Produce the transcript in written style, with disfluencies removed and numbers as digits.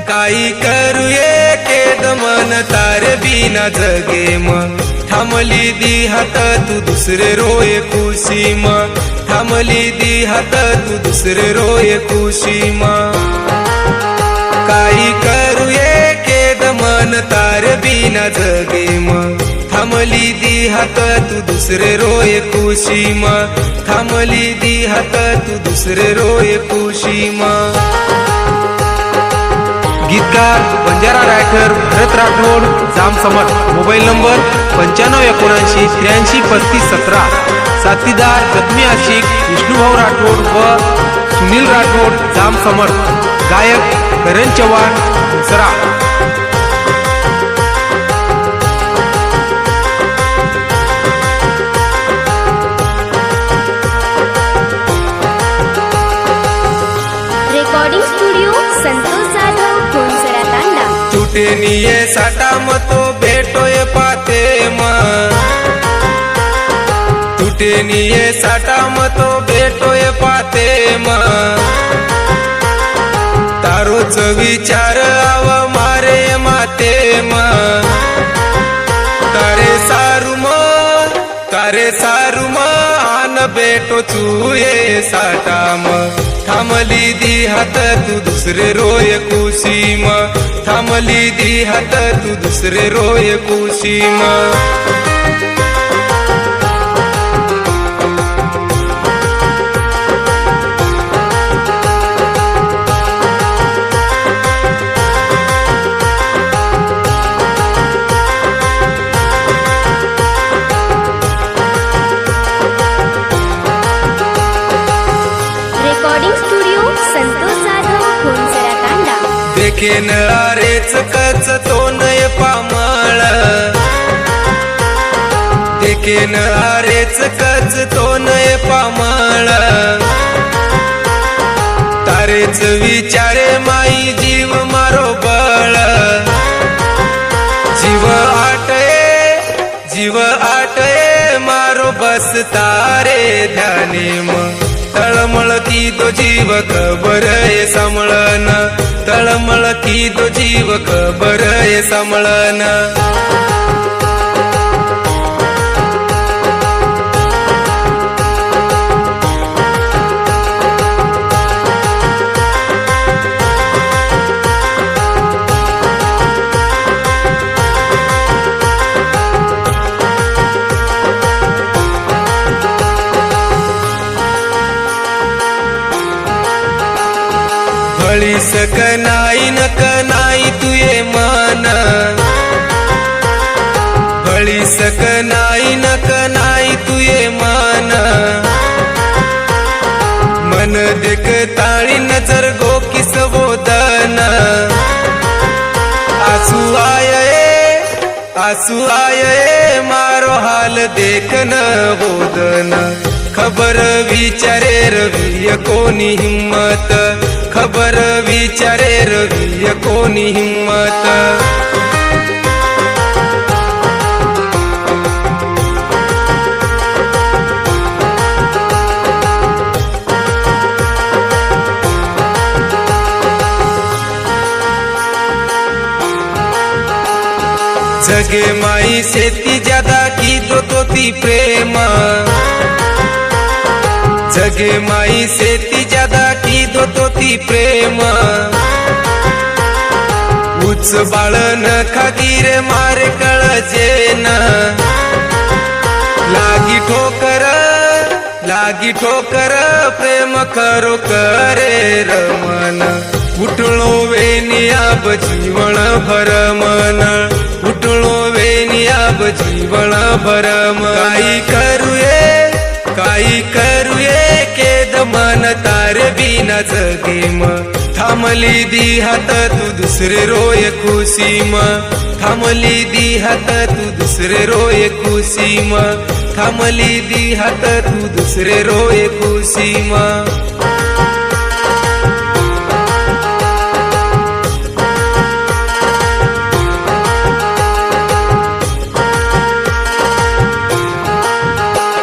काही करूये केद मन तारे बिना जगे मग थांबली दी हात तू दुसरे रोये खुशी मग थांबली दी हात तू दुसरे रोये खुशी मग काही करूये केद मन तारे बिना जगे मग थांबली दी हात तू दुसरे रोये खुशी मग थांबली दी हात तू दुसरे रोये खुशी मग गीतकार बंजारा रायकर भरत राठोड जाम समट मोबाईल नंबर 9579833517 साथीदार जखमी आशिक विष्णुभाऊ राठोड व सुनील राठोड जाम समट गायक करण चव्हाण दुसरा रेकॉर्डिंग स्टुडिओ संतोष जाधव कोणसरा तांडा तुटे निये साटा मतो भेटोय पाते मग तुटे निये साटा मतो भेटोय पाते मग तारोच विचार आव मारे माते मग तारे सारू आन भेटो चुये साटा मग थांबली दी हात तू दुसरे रोय खुशी मग थांबली दी हात तू दुसरे रोय खुशी मग रेकॉर्डिंग स्टुडिओ संतोष जाधव कोणसरा तांडा देखेन अरेच कच तो नय पामळ देखेन अरेच कच तो नय पामळ तारेच विचारे माई जीव मारो बळ जीव आटये मारो बस तारे ध्याने मग तळमळ की तो जीव खबर आहे सांभळन तळमळ की तो जीव खबर आहे सांभळन फळी सक नाही नक नाही तुये मन फळी सक नाही नक नाही तुये मन मन देख ताळी नजर गो किस बोधन आसू आये मारो हाल देखन बोधन खबर विचारे रवी कोणी हिम्मत खबर विचारे रवी कोणी हिम्मत जगे माई सेती ज्यादा की दो ती प्रेम जगे माई सेती ज्यादा की दो ती प्रेम उच बाळन खागीर मारे कळजेन लागी ठोकर प्रेम करो करे रमन उठलो वेनियाब जीवन भर मन उठलो वेनियाब जीवन भर काही करूये केद मन तारे बिना जगे मग थांबली दी हात तू दुसरे रोय खुशी मग थांबली दी हात तू दुसरे रोय खुशी मग थांबली दी हात तू दुसरे रोय खुशी मग